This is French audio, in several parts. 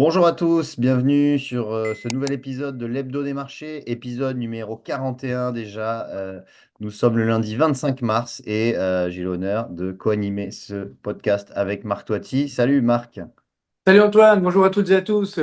Bonjour à tous, bienvenue sur ce nouvel épisode de l'Hebdo des marchés, épisode numéro 41 déjà. Nous sommes le lundi 25 mars et j'ai l'honneur de co-animer ce podcast avec Marc Toiti. Salut Marc. Salut Antoine, bonjour à toutes et à tous.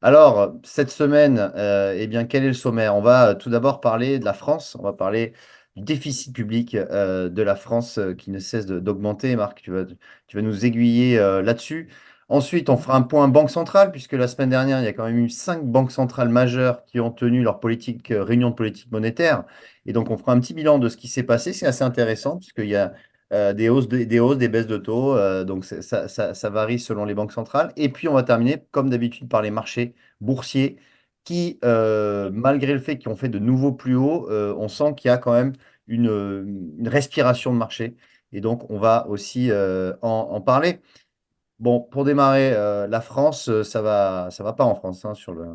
Alors, cette semaine, eh bien, quel est le sommaire? On va tout d'abord parler de la France, on va parler du déficit public de la France qui ne cesse d'augmenter. Marc, tu vas nous aiguiller là-dessus. Ensuite, on fera un point banque centrale, puisque la semaine dernière, il y a quand même eu 5 banques centrales majeures qui ont tenu leur politique, réunion de politique monétaire. Et donc, on fera un petit bilan de ce qui s'est passé. C'est assez intéressant, puisqu'il y a des hausses, des baisses de taux. Donc, ça varie selon les banques centrales. Et puis, on va terminer, comme d'habitude, par les marchés boursiers qui, malgré le fait qu'ils ont fait de nouveaux plus hauts, on sent qu'il y a quand même une respiration de marché. Et donc, on va aussi en parler. Bon, pour démarrer, la France, ça va pas en France, hein, sur le.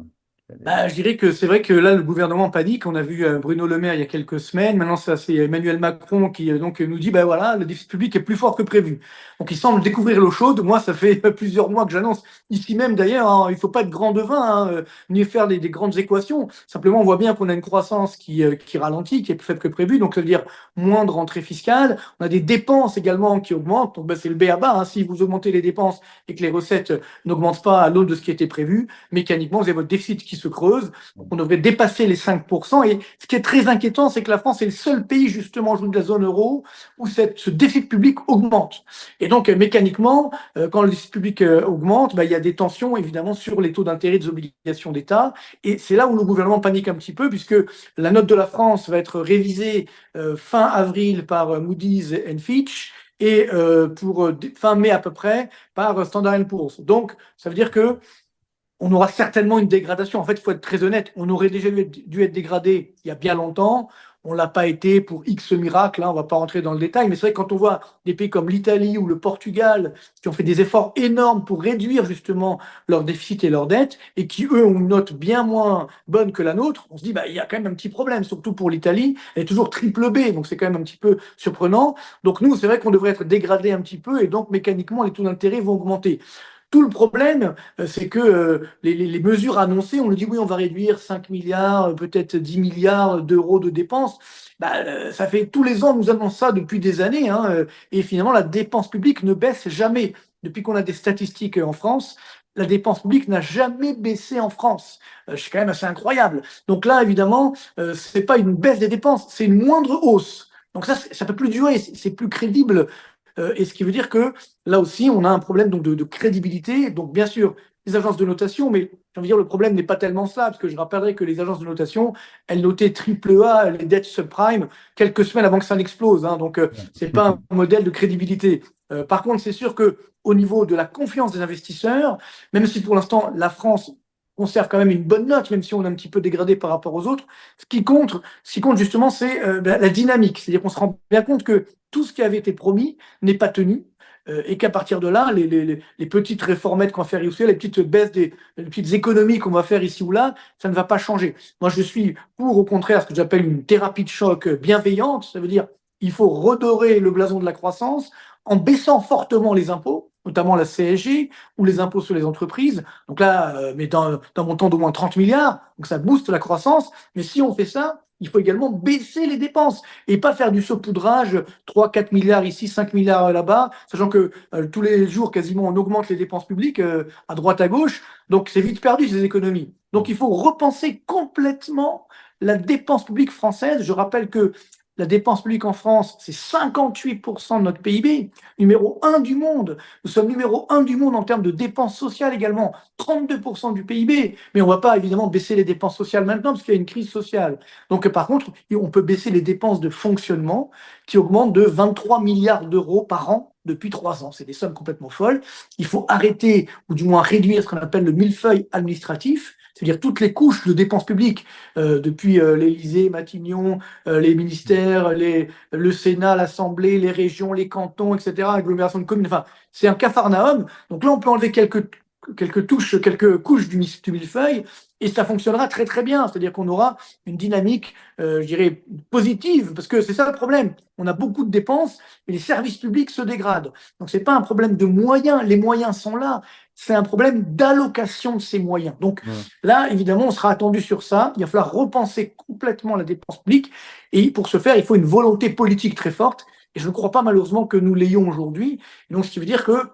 Je dirais que c'est vrai que là, le gouvernement panique. On a vu Bruno Le Maire il y a quelques semaines. Maintenant, ça, c'est Emmanuel Macron qui nous dit, ben voilà, le déficit public est plus fort que prévu. Donc, il semble découvrir l'eau chaude. Moi, ça fait plusieurs mois que j'annonce ici même d'ailleurs, hein, il ne faut pas être grand devin, hein, ni faire des grandes équations. Simplement, on voit bien qu'on a une croissance qui ralentit, qui est plus faible que prévu. Donc, ça veut dire moins de rentrée fiscale. On a des dépenses également qui augmentent. Donc, c'est le b.a.-ba, hein. Si vous augmentez les dépenses et que les recettes n'augmentent pas à l'aune de ce qui était prévu, mécaniquement, vous avez votre déficit qui se creuse. On devrait dépasser les 5%. Et ce qui est très inquiétant, c'est que la France est le seul pays, justement, de la zone euro où ce déficit public augmente. Et donc, mécaniquement, quand le déficit public augmente, il y a des tensions, évidemment, sur les taux d'intérêt des obligations d'État. Et c'est là où le gouvernement panique un petit peu, puisque la note de la France va être révisée fin avril par Moody's and Fitch et pour fin mai à peu près par Standard Poor's. Donc, ça veut dire que on aura certainement une dégradation. En fait, il faut être très honnête, on aurait déjà dû être dégradé il y a bien longtemps. On ne l'a pas été pour X miracles, hein, on ne va pas rentrer dans le détail, mais c'est vrai que quand on voit des pays comme l'Italie ou le Portugal qui ont fait des efforts énormes pour réduire justement leur déficit et leur dette et qui, eux, ont une note bien moins bonne que la nôtre, on se dit, il y a quand même un petit problème, surtout pour l'Italie, elle est toujours triple B, donc c'est quand même un petit peu surprenant. Donc nous, c'est vrai qu'on devrait être dégradé un petit peu et donc mécaniquement, les taux d'intérêt vont augmenter. Tout le problème, c'est que les mesures annoncées, on nous dit oui, on va réduire 5 milliards, peut-être 10 milliards d'euros de dépenses. Ça fait tous les ans, on nous annonce ça depuis des années, hein, et finalement, la dépense publique ne baisse jamais. Depuis qu'on a des statistiques en France, la dépense publique n'a jamais baissé en France. C'est quand même assez incroyable. Donc là, évidemment, ce n'est pas une baisse des dépenses, c'est une moindre hausse. Donc ça peut plus durer, c'est plus crédible et ce qui veut dire que là aussi, on a un problème donc, de crédibilité. Donc, bien sûr, les agences de notation, mais j'ai envie de dire, le problème n'est pas tellement ça, parce que je rappellerai que les agences de notation, elles notaient triple A, les dettes subprime, quelques semaines avant que ça n'explose. Hein. Donc, ce n'est pas un modèle de crédibilité. Par contre, c'est sûr que au niveau de la confiance des investisseurs, même si pour l'instant, la France conserve quand même une bonne note, même si on est un petit peu dégradé par rapport aux autres, ce qui compte justement, c'est la dynamique. C'est-à-dire qu'on se rend bien compte que tout ce qui avait été promis n'est pas tenu et qu'à partir de là, les petites réformettes qu'on va faire ici, les petites baisses, les petites économies qu'on va faire ici ou là, ça ne va pas changer. Moi, je suis pour, au contraire, ce que j'appelle une thérapie de choc bienveillante. Ça veut dire il faut redorer le blason de la croissance en baissant fortement les impôts, notamment la CSG ou les impôts sur les entreprises. Donc là, mais d'un montant d'au moins 30 milliards, donc ça booste la croissance. Mais si on fait ça, il faut également baisser les dépenses et pas faire du saupoudrage 3, 4 milliards ici, 5 milliards là-bas, sachant que tous les jours, quasiment, on augmente les dépenses publiques à droite, à gauche. Donc, c'est vite perdu, ces économies. Donc, il faut repenser complètement la dépense publique française. Je rappelle que la dépense publique en France, c'est 58% de notre PIB, numéro un du monde. Nous sommes numéro un du monde en termes de dépenses sociales également, 32% du PIB. Mais on ne va pas évidemment baisser les dépenses sociales maintenant parce qu'il y a une crise sociale. Donc, par contre, on peut baisser les dépenses de fonctionnement qui augmentent de 23 milliards d'euros par an depuis 3 ans. C'est des sommes complètement folles. Il faut arrêter, ou du moins réduire ce qu'on appelle le millefeuille administratif, c'est-à-dire toutes les couches de dépenses publiques, depuis l'Élysée, Matignon, les ministères, le Sénat, l'Assemblée, les régions, les cantons, etc., agglomération de communes. Enfin, c'est un capharnaüm. Donc là, on peut enlever quelques quelques touches, quelques couches du millefeuille, et ça fonctionnera très très bien. C'est-à-dire qu'on aura une dynamique, je dirais, positive, parce que c'est ça le problème. On a beaucoup de dépenses, mais les services publics se dégradent. Donc c'est pas un problème de moyens, les moyens sont là, c'est un problème d'allocation de ces moyens. Donc Mm. là, évidemment, on sera attendu sur ça. Il va falloir repenser complètement la dépense publique, et pour ce faire, il faut une volonté politique très forte. Et je ne crois pas malheureusement que nous l'ayons aujourd'hui. Donc, ce qui veut dire que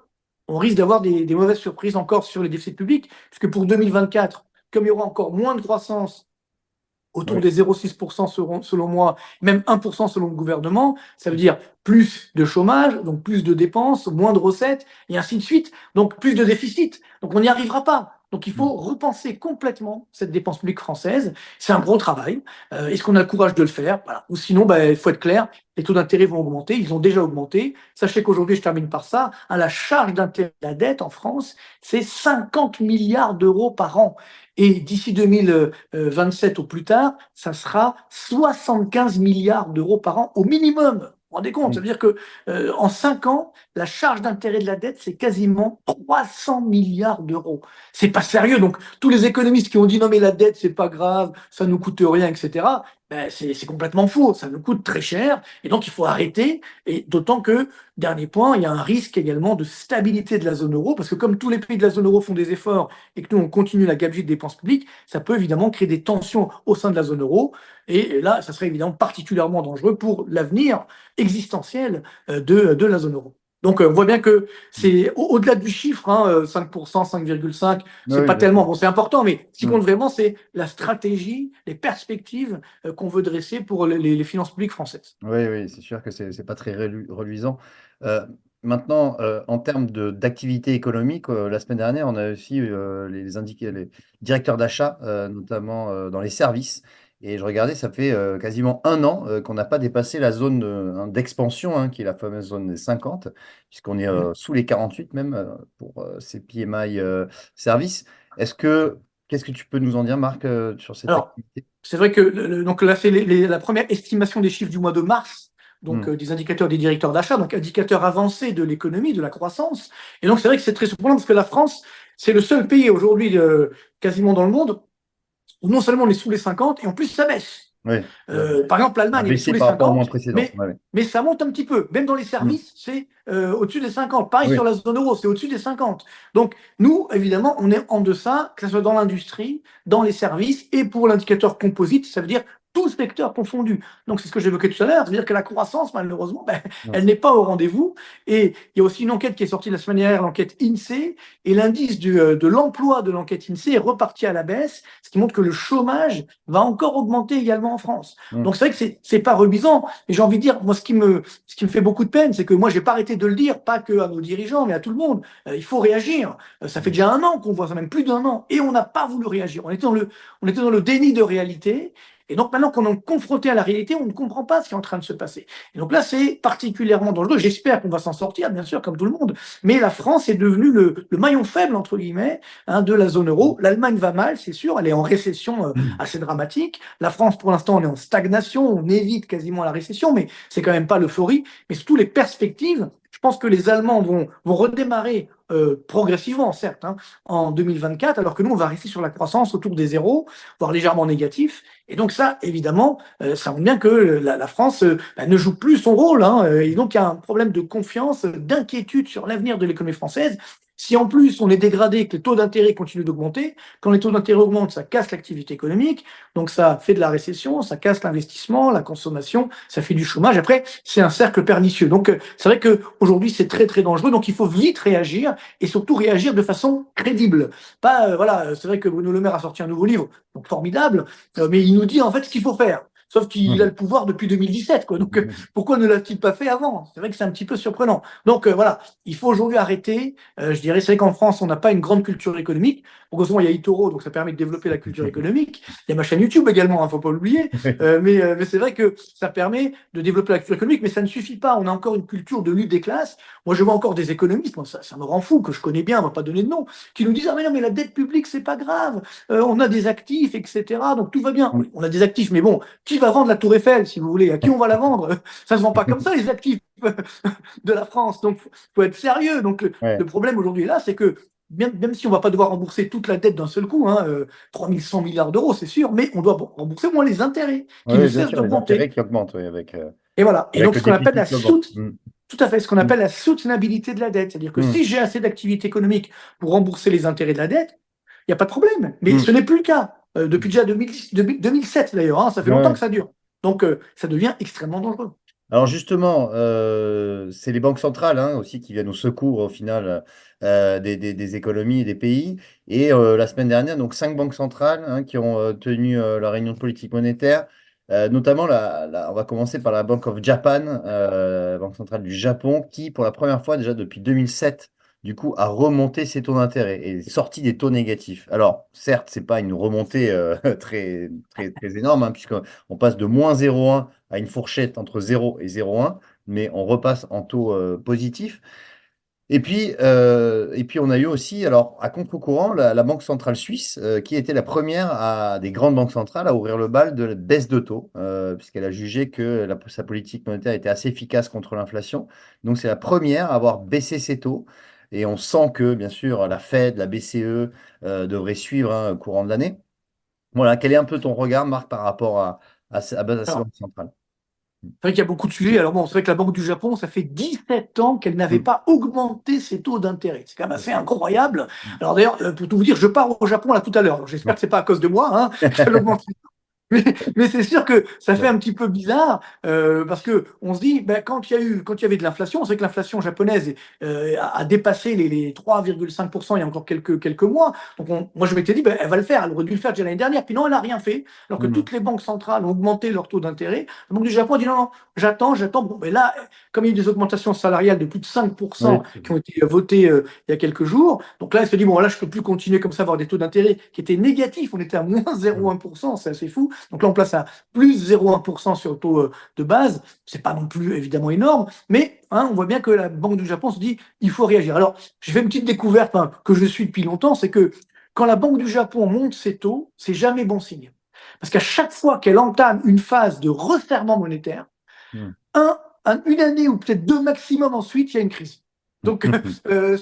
on risque d'avoir des mauvaises surprises encore sur les déficits publics, puisque pour 2024, comme il y aura encore moins de croissance, autour Oui. des 0,6% selon moi, même 1% selon le gouvernement, ça veut dire plus de chômage, donc plus de dépenses, moins de recettes, et ainsi de suite, donc plus de déficit. Donc on n'y arrivera pas. Donc il Mm. faut repenser complètement cette dépense publique française. C'est un gros travail. Est-ce qu'on a le courage de le faire? Voilà. Ou sinon, il faut être clair, les taux d'intérêt vont augmenter, ils ont déjà augmenté. Sachez qu'aujourd'hui, je termine par ça, la charge d'intérêt de la dette en France, c'est 50 milliards d'euros par an. Et d'ici 2027 au plus tard, ça sera 75 milliards d'euros par an au minimum. Vous vous rendez compte? Ça Mm. veut dire que en 5 ans, la charge d'intérêt de la dette, c'est quasiment 300 milliards d'euros. C'est pas sérieux. Donc, tous les économistes qui ont dit non, mais la dette, c'est pas grave, ça nous coûte rien, etc., c'est complètement faux. Ça nous coûte très cher. Et donc, il faut arrêter. Et d'autant que, dernier point, il y a un risque également de stabilité de la zone euro, parce que comme tous les pays de la zone euro font des efforts et que nous, on continue la gabegie de dépenses publiques, ça peut évidemment créer des tensions au sein de la zone euro. Et là, ça serait évidemment particulièrement dangereux pour l'avenir existentiel de la zone euro. Donc, on voit bien que c'est au-delà du chiffre, 5%, 5,5, Oui, c'est oui, pas bien tellement, sûr. bon, c'est important, mais ce qui Mm. compte vraiment, c'est la stratégie, les perspectives qu'on veut dresser pour les finances publiques françaises. Oui, oui, c'est sûr que c'est pas très reluisant. Euh, Maintenant, en termes d'activité économique, la semaine dernière, on a aussi les directeurs d'achat, notamment dans les services. Et je regardais, ça fait quasiment un an qu'on n'a pas dépassé la zone d'expansion, hein, qui est la fameuse zone des 50, puisqu'on est Mm. sous les 48 même pour ces PMI services. Qu'est-ce que tu peux nous en dire, Marc, sur cette Alors, activité? c'est vrai que donc là, c'est la première estimation des chiffres du mois de mars, donc Hmm. des indicateurs des directeurs d'achat, donc indicateurs avancés de l'économie, de la croissance. Et donc, c'est vrai que c'est très surprenant parce que la France, c'est le seul pays aujourd'hui, quasiment dans le monde, où non seulement on est sous les 50, et en plus, ça baisse. Oui, Par exemple, a l'Allemagne, elle est sous baissé les par rapport au mois 50, précédent. mais, Ouais, ouais. mais ça monte un petit peu. Même dans les Hmm. services, c'est au-dessus des 50. Pareil Oui. sur la zone euro, c'est au-dessus des 50. Donc, nous, évidemment, on est en deçà, que ce soit dans l'industrie, dans les services, et pour l'indicateur composite, ça veut dire tout secteur confondu. Donc, c'est ce que j'évoquais tout à l'heure, c'est-à-dire que la croissance, malheureusement, Hmm. elle n'est pas au rendez-vous. Et il y a aussi une enquête qui est sortie la semaine dernière, l'enquête INSEE, et l'indice de l'emploi de l'enquête INSEE est reparti à la baisse, ce qui montre que le chômage va encore augmenter également en France. Hmm. Donc c'est vrai que c'est pas reluisant. Et j'ai envie de dire, moi, ce qui me fait beaucoup de peine, c'est que moi, j'ai pas arrêté de le dire, pas que à nos dirigeants, mais à tout le monde. Il faut réagir. Ça fait déjà un an qu'on voit ça, même plus d'un an, et on n'a pas voulu réagir. On était dans le déni de réalité. Et donc maintenant qu'on est confronté à la réalité, on ne comprend pas ce qui est en train de se passer. Et donc là, c'est particulièrement dangereux. J'espère qu'on va s'en sortir, bien sûr, comme tout le monde. Mais la France est devenue le maillon faible, entre guillemets, de la zone euro. L'Allemagne va mal, c'est sûr. Elle est en récession assez dramatique. La France, pour l'instant, on est en stagnation. On évite quasiment la récession, mais c'est quand même pas l'euphorie. Mais surtout, les perspectives, je pense que les Allemands vont redémarrer progressivement, certes, en 2024, alors que nous, on va rester sur la croissance autour des zéros, voire légèrement négatif. Et donc ça, évidemment, ça montre bien que la France ne joue plus son rôle. Et donc il y a un problème de confiance, d'inquiétude sur l'avenir de l'économie française. Si en plus on est dégradé, que les taux d'intérêt continuent d'augmenter, quand les taux d'intérêt augmentent, ça casse l'activité économique, donc ça fait de la récession, ça casse l'investissement, la consommation, ça fait du chômage. Après, c'est un cercle pernicieux. Donc c'est vrai qu'aujourd'hui c'est très très dangereux, donc il faut vite réagir et surtout réagir de façon crédible. Pas, voilà, c'est vrai que Bruno Le Maire a sorti un nouveau livre, donc formidable, mais il nous dit en fait ce qu'il faut faire. Sauf qu'il a Hmm. le pouvoir depuis 2017, quoi. Donc, pourquoi ne l'a-t-il pas fait avant? C'est vrai que c'est un petit peu surprenant. Donc, voilà, il faut aujourd'hui arrêter. Je dirais, c'est vrai qu'en France, on n'a pas une grande culture économique. Heureusement, il y a eToro, donc ça permet de développer la culture économique. Il y a ma chaîne YouTube également, faut pas l'oublier. Mais c'est vrai que ça permet de développer la culture économique, mais ça ne suffit pas. On a encore une culture de lutte des classes. Moi, je vois encore des économistes, moi, ça me rend fou, que je connais bien, on va pas donner de nom, qui nous disent, ah mais non, mais la dette publique, c'est pas grave. On a des actifs, etc. Donc tout va bien. Oui, on a des actifs, mais bon, qui va vendre la Tour Eiffel, si vous voulez? À qui on va la vendre? Ça se vend pas comme ça, les actifs de la France. Donc, faut être sérieux. Donc, le Ouais. problème aujourd'hui est là, c'est que même si on ne va pas devoir rembourser toute la dette d'un seul coup, hein, 3100 milliards d'euros, c'est sûr, mais on doit rembourser au moins les intérêts qui ne Oui, bien cessent sûr, les intérêts d'augmenter. qui augmentent, oui, Et voilà. Et avec donc, le ce qu'on appelle déficit qui augmente. tout à fait, ce qu'on Mm, appelle la soutenabilité de la dette. C'est-à-dire que mm, si j'ai assez d'activité économique pour rembourser les intérêts de la dette, il n'y a pas de problème. Mais mm. ce n'est plus le cas. Depuis déjà 2010, 2007 d'ailleurs, hein, ça fait longtemps Ouais. que ça dure. Donc, ça devient extrêmement dangereux. Alors justement, c'est les banques centrales hein, aussi qui viennent au secours au final des économies et des pays. Et la semaine dernière, donc 5 banques centrales hein, qui ont tenu leur réunion de politique monétaire, notamment on va commencer par la Bank of Japan, Banque centrale du Japon, qui pour la première fois déjà depuis 2007, du coup, a remonté ses taux d'intérêt et est sorti des taux négatifs. Alors certes, c'est pas une remontée très énorme, hein, puisqu'on passe de -0,1 à une fourchette entre 0 et 0,1, mais on repasse en taux positif. Et puis, on a eu aussi, alors à contre-courant, la Banque centrale suisse, qui était la première des grandes banques centrales à ouvrir le bal de la baisse de taux, puisqu'elle a jugé que sa politique monétaire était assez efficace contre l'inflation. Donc, c'est la première à avoir baissé ses taux. Et on sent que, bien sûr, la Fed, la BCE devraient suivre hein, au courant de l'année. Voilà, quel est un peu ton regard, Marc, par rapport à ces Alors, banques centrales? c'est vrai qu'il y a beaucoup de sujets. Alors bon, c'est vrai que la Banque du Japon, ça fait 17 ans qu'elle n'avait Mm. pas augmenté ses taux d'intérêt. C'est quand même C'est assez ça. incroyable. Mm. Alors d'ailleurs, pour tout vous dire, je pars au Japon là tout à l'heure. Alors, j'espère que c'est pas à cause de moi, hein, qu'elle augmente. Mais c'est sûr que ça fait Ouais. un petit peu bizarre parce que on se dit ben, quand il y avait de l'inflation, c'est que l'inflation japonaise a dépassé les 3,5% il y a encore quelques mois. Donc moi je m'étais dit ben, elle va le faire, elle aurait dû le faire déjà l'année dernière. Puis non, elle n'a rien fait. Alors que Mm. toutes les banques centrales ont augmenté leur taux d'intérêt. La Banque du Japon a dit non, non, j'attends. Bon, ben là, comme il y a eu des augmentations salariales de plus de 5% Oui. qui ont été votées il y a quelques jours, donc là elle se dit bon là je peux plus continuer comme ça à avoir des taux d'intérêt qui étaient négatifs. On était à moins Mm. 0,1%, c'est assez fou. Donc là, on place à plus 0,1% sur le taux de base. C'est pas non plus évidemment énorme, mais hein, on voit bien que la Banque du Japon se dit il faut réagir. Alors, j'ai fait une petite découverte hein, que je suis depuis longtemps, c'est que quand la Banque du Japon monte ses taux, c'est jamais bon signe. Parce qu'à chaque fois qu'elle entame une phase de resserrement monétaire, Mm. un, une année ou peut-être deux maximum ensuite, il y a une crise. Donc,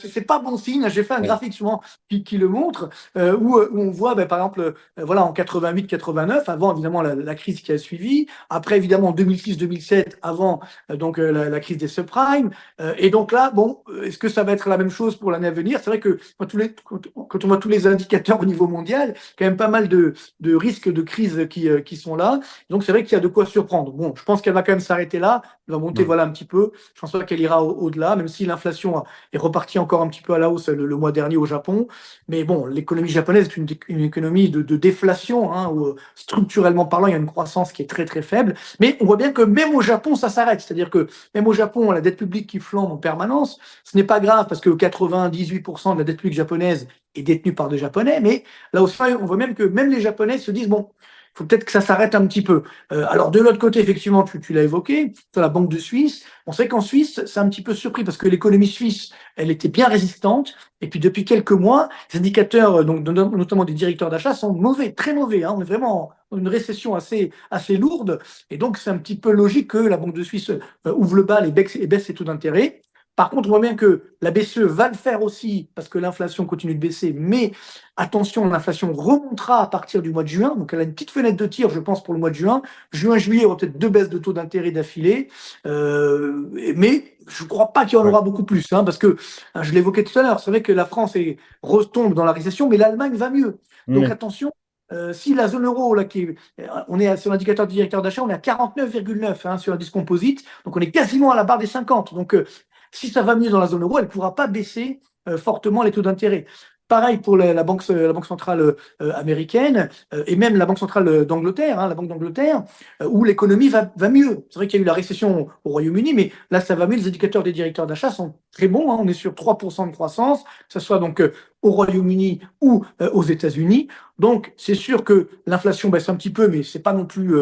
c'est pas bon signe. J'ai fait un Ouais. graphique souvent qui le montre, où on voit, ben, par exemple, voilà, en 88-89, avant évidemment la crise qui a suivi, après évidemment en 2006-2007, avant donc la crise des subprimes, et donc là, bon, est-ce que ça va être la même chose pour l'année à venir? C'est vrai que quand on voit tous les indicateurs au niveau mondial, il y a quand même pas mal de risques de crise qui sont là. Donc c'est vrai qu'il y a de quoi surprendre. Bon, je pense qu'elle va quand même s'arrêter là. Elle va monter Mm. voilà un petit peu. Je pense pas qu'elle ira au-delà, même si l'inflation est repartie encore un petit peu à la hausse le mois dernier au Japon. Mais bon, l'économie japonaise est une économie de déflation, hein, où structurellement parlant, il y a une croissance qui est très très faible. Mais on voit bien que même au Japon, ça s'arrête. C'est-à-dire que même au Japon, la dette publique qui flambe en permanence, ce n'est pas grave parce que 98% de la dette publique japonaise est détenue par des Japonais. Mais là aussi, on voit même que même les Japonais se disent, bon, il faut peut-être que ça s'arrête un petit peu. Alors de l'autre côté, effectivement, tu l'as évoqué, sur la Banque de Suisse, on sait qu'en Suisse, c'est un petit peu surpris parce que l'économie suisse, elle était bien résistante. Et puis depuis quelques mois, les indicateurs, donc, notamment des directeurs d'achat, sont mauvais, très mauvais. Hein. On est vraiment dans une récession assez lourde. Et donc c'est un petit peu logique que la Banque de Suisse ouvre le bal et baisse ses taux d'intérêt. Par contre, on voit bien que la BCE va le faire aussi parce que l'inflation continue de baisser, mais attention, l'inflation remontera à partir du mois de juin. Donc, elle a une petite fenêtre de tir, je pense, pour le mois de juin. Juin, juillet, il y aura peut-être deux baisses de taux d'intérêt d'affilée. Mais je ne crois pas qu'il y en Ouais. aura beaucoup plus, hein, parce que, hein, je l'évoquais tout à l'heure, c'est vrai que la France retombe dans la récession, mais l'Allemagne va mieux. Donc, Ouais. attention. Si la zone euro, là, on est sur l'indicateur du directeur d'achat, on est à 49,9 hein, sur l'indice composite, donc on est quasiment à la barre des 50. Donc, si ça va mieux dans la zone euro, elle ne pourra pas baisser fortement les taux d'intérêt. Pareil pour la banque centrale américaine et même la Banque centrale d'Angleterre, hein, la Banque d'Angleterre, où l'économie va mieux. C'est vrai qu'il y a eu la récession au Royaume-Uni, mais là, ça va mieux. Les indicateurs des directeurs d'achat sont très bons. Hein, on est sur 3% de croissance, que ce soit donc au Royaume-Uni ou aux États-Unis. Donc, c'est sûr que l'inflation baisse un petit peu, mais c'est pas non plus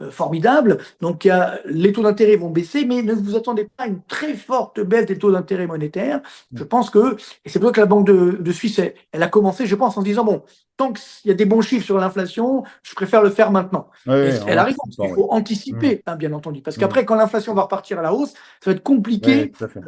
formidable. Donc, les taux d'intérêt vont baisser, mais ne vous attendez pas à une très forte baisse des taux d'intérêt monétaires. Je pense que, et c'est pour ça que la Banque de Suisse, elle a commencé, je pense, en se disant, bon, tant qu'il y a des bons chiffres sur l'inflation, je préfère le faire maintenant. Oui, Et oui, en elle a raison, parce qu'il anticipant, oui. faut anticiper, hein, bien entendu. Parce Mm. qu'après, quand l'inflation va repartir à la hausse, ça va être Oui, compliqué tout à fait.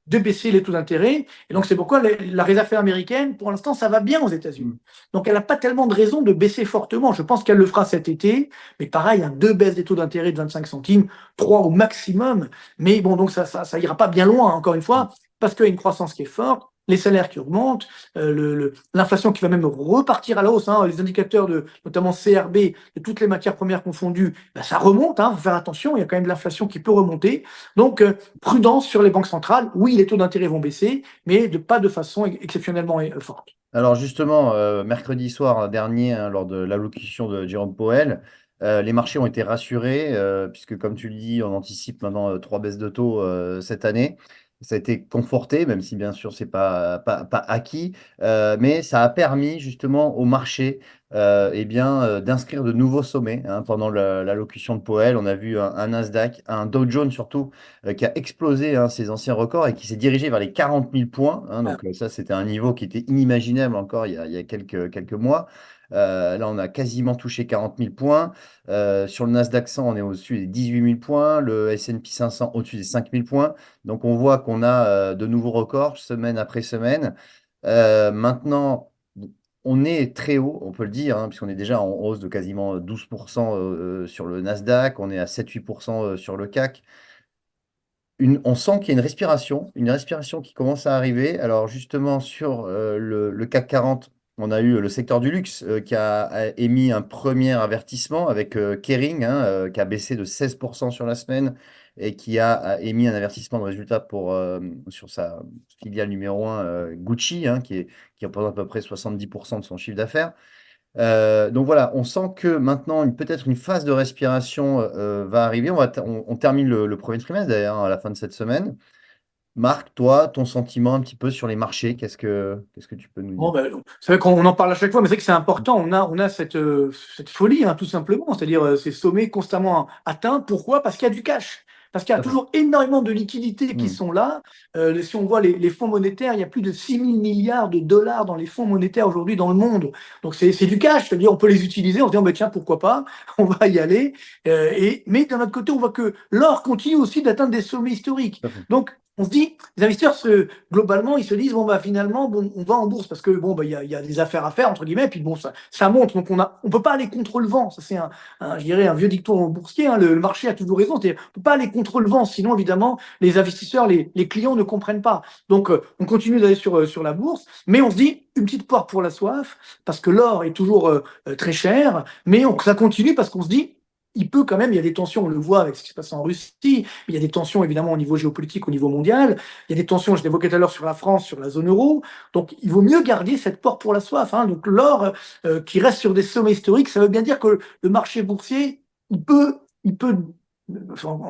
de baisser les taux d'intérêt. Et donc, c'est pourquoi la réserve fédérale américaine, pour l'instant, ça va bien aux États-Unis. Mm. Donc, elle n'a pas tellement de raison de baisser fortement. Je pense qu'elle le fera cet été. Mais pareil, hein, 2 baisses des taux d'intérêt de 25 centimes, 3 au maximum. Mais bon, donc ça ira pas bien loin, encore une fois, parce qu'il y a une croissance qui est forte, les salaires qui augmentent, l'inflation qui va même repartir à la hausse, hein, les indicateurs de notamment CRB, de toutes les matières premières confondues, ben, ça remonte, hein, faut faire attention, il y a quand même de l'inflation qui peut remonter. Donc, prudence sur les banques centrales. Oui, les taux d'intérêt vont baisser, mais pas de façon exceptionnellement forte. Alors justement, mercredi soir dernier, hein, lors de l'allocution de Jérôme Powell, les marchés ont été rassurés, puisque comme tu le dis, on anticipe maintenant 3 baisses de taux cette année. Ça a été conforté, même si bien sûr c'est pas acquis, mais ça a permis justement au marché d'inscrire de nouveaux sommets, hein. Pendant l'allocution de Powell, on a vu un Nasdaq, un Dow Jones surtout, qui a explosé, hein, ses anciens records et qui s'est dirigé vers les 40 000 points, hein. Ah, Donc ça, c'était un niveau qui était inimaginable encore il y a quelques mois. Là, on a quasiment touché 40 000 points. Sur le Nasdaq 100, on est au-dessus des 18 000 points. Le S&P 500 au-dessus des 5 000 points. Donc on voit qu'on a de nouveaux records semaine après semaine. Maintenant, on est très haut, on peut le dire, hein, puisqu'on est déjà en hausse de quasiment 12% sur le Nasdaq. On est à 7-8% sur le CAC. On sent qu'il y a une respiration qui commence à arriver. Alors justement, sur le CAC 40, on a eu le secteur du luxe qui a émis un premier avertissement avec Kering, hein, qui a baissé de 16% sur la semaine et qui a émis un avertissement de résultat sur sa filiale numéro 1, Gucci, hein, qui représente à peu près 70% de son chiffre d'affaires. Donc voilà, on sent que maintenant, peut-être une phase de respiration va arriver. On termine le premier trimestre d'ailleurs, hein, à la fin de cette semaine. Marc, toi, ton sentiment un petit peu sur les marchés, qu'est-ce que tu peux nous bon, dire? ben, c'est vrai qu'on en parle à chaque fois, mais c'est vrai que c'est important. On a cette folie, hein, tout simplement, c'est-à-dire ces sommets constamment atteints. Pourquoi? Parce qu'il y a du cash. Parce qu'il y a Tout à fait. toujours énormément de liquidités qui Hmm. sont là. Si on voit les fonds monétaires, il y a plus de 6 000 milliards de dollars dans les fonds monétaires aujourd'hui dans le monde. Donc c'est du cash, c'est-à-dire on peut les utiliser, on se dit, oh, ben, tiens, pourquoi pas, on va y aller. Mais d'un autre côté, on voit que l'or continue aussi d'atteindre des sommets historiques. Tout à fait. Donc on se dit, les investisseurs, globalement, ils se disent, bon, bah, finalement, bon, on va en bourse parce que, bon, bah, il y a des affaires à faire, entre guillemets, puis bon, ça monte. Donc, on peut pas aller contre le vent. Ça, c'est je dirais, un vieux dicton boursier, hein. Le marché a toujours raison. On peut pas aller contre le vent. Sinon, évidemment, les investisseurs, les clients ne comprennent pas. Donc, on continue d'aller sur la bourse, mais on se dit, une petite poire pour la soif, parce que l'or est toujours très cher, mais ça continue parce qu'on se dit, il peut quand même, il y a des tensions, on le voit avec ce qui se passe en Russie, mais il y a des tensions évidemment au niveau géopolitique, au niveau mondial, il y a des tensions, je l'évoquais tout à l'heure, sur la France, sur la zone euro, donc il vaut mieux garder cette porte pour la soif, hein. Donc l'or qui reste sur des sommets historiques, ça veut bien dire que le marché boursier, il peut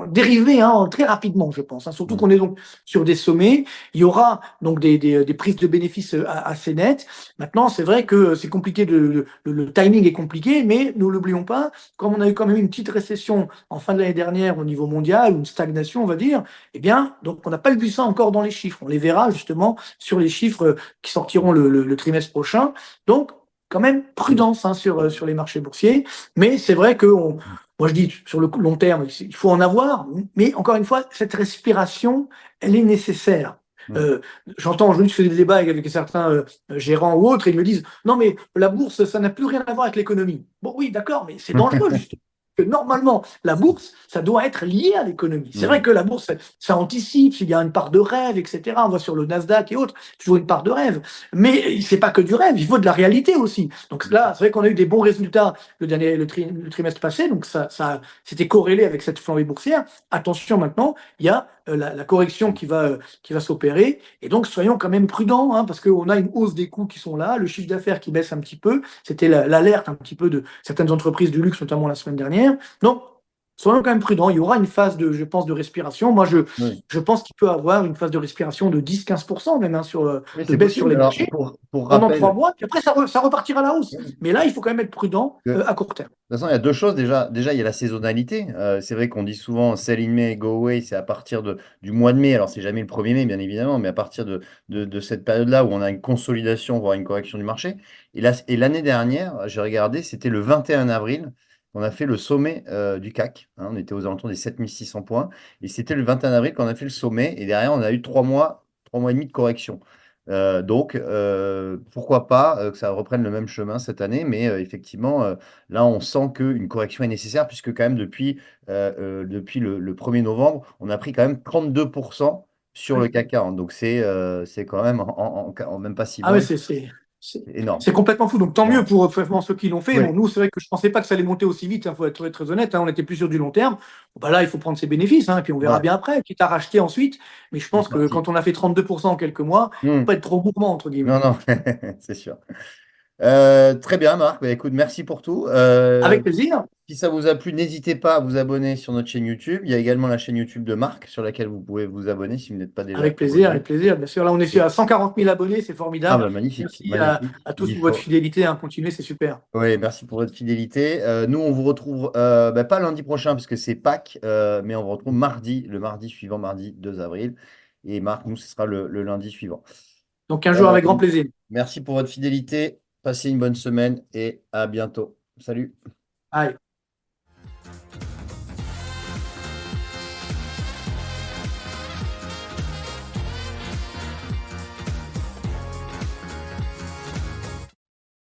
dériver, hein, très rapidement, je pense, hein. Surtout Hmm. qu'on est donc sur des sommets, il y aura donc des prises de bénéfices assez nettes. Maintenant, c'est vrai que c'est compliqué, le timing est compliqué, mais ne l'oublions pas, comme on a eu quand même une petite récession en fin de l'année dernière au niveau mondial, une stagnation, on va dire, eh bien, donc on n'a pas vu ça encore dans les chiffres. On les verra justement sur les chiffres qui sortiront le trimestre prochain. Donc, quand même, prudence, hein, sur les marchés boursiers. Mais c'est vrai que moi, je dis, sur le long terme, il faut en avoir. Mais encore une fois, cette respiration, elle est nécessaire. Hmm. Euh, J'entends aujourd'hui, je fais des débats avec certains gérants ou autres, et ils me disent, non, mais la bourse, ça n'a plus rien à voir avec l'économie. Bon, oui, d'accord, mais c'est dangereux, justement. Que normalement, la bourse, ça doit être lié à l'économie. C'est vrai Hmm. que la bourse, ça anticipe, il y a une part de rêve, etc. On voit sur le Nasdaq et autres, toujours une part de rêve. Mais c'est pas que du rêve, il faut de la réalité aussi. Donc là, c'est vrai qu'on a eu des bons résultats le trimestre passé, donc c'était corrélé avec cette flambée boursière. Attention maintenant, il y a la correction qui va s'opérer. Et donc, soyons quand même prudents, hein, parce qu'on a une hausse des coûts qui sont là, le chiffre d'affaires qui baisse un petit peu. C'était l'alerte un petit peu de certaines entreprises du luxe, notamment la semaine dernière. Donc, soyons quand même prudents. Il y aura une phase je pense, de respiration. Moi, Oui, je pense qu'il peut avoir une phase de respiration de 10-15% même, hein, oui, de c'est baisse sur possible. les Alors, marchés pour pendant 3 rappel, mois, puis après, ça repartira à la hausse. Mais là, il faut quand même être prudent que à court terme. toute façon, il y a deux choses. Déjà, il y a la saisonnalité. C'est vrai qu'on dit souvent sell in May, go away. C'est à partir du mois de mai. Alors, c'est jamais le 1er mai, bien évidemment, mais à partir de cette période-là où on a une consolidation, voire une correction du marché. Et l'année dernière, j'ai regardé, c'était le 21 avril qu'on a fait le sommet du CAC, hein. On était aux alentours des 7 600 points. Et c'était le 21 avril qu'on a fait le sommet. Et derrière, on a eu 3 mois et demi de correction. Donc, pourquoi pas que ça reprenne le même chemin cette année, mais effectivement, là, on sent qu'une correction est nécessaire, puisque quand même, depuis le 1er novembre, on a pris quand même 32% sur le CAC 40. Donc, c'est quand même en même pas six Ah mois, ouais, c'est c'est énorme. c'est complètement fou. Donc tant mieux Énorme. pour vraiment ceux qui l'ont fait. Bon, Oui, nous, c'est vrai que je pensais pas que ça allait monter aussi vite. Il faut être très honnête. Hein, on était plus sur du long terme. Bon, bah là, il faut prendre ses bénéfices, hein, et puis on verra ouais, bien après, quitte à racheter ensuite. Mais je c'est pense que parti. quand on a fait 32% en quelques mois, faut Hmm. pas être trop gourmand entre Non, guillemets. non, c'est sûr. Très bien, Marc. Bah, écoute, merci pour tout. Avec plaisir. Si ça vous a plu, n'hésitez pas à vous abonner sur notre chaîne YouTube. Il y a également la chaîne YouTube de Marc sur laquelle vous pouvez vous abonner si vous n'êtes pas déjà Avec plaisir, abonné. avec plaisir. Bien sûr, là, on est Et- à 140 000 abonnés, c'est Ah formidable. bah magnifique, Merci magnifique. à tous pour votre fidélité. Hein. Continuez, c'est super. Oui, merci pour votre fidélité. Nous, on vous retrouve bah, pas lundi prochain puisque c'est Pâques, mais on vous retrouve le mardi suivant, mardi 2 avril. Et Marc, nous, ce sera le lundi suivant. Donc un jour Euh, avec grand plaisir. Merci pour votre fidélité. Passez une bonne semaine et à bientôt. Salut. Bye.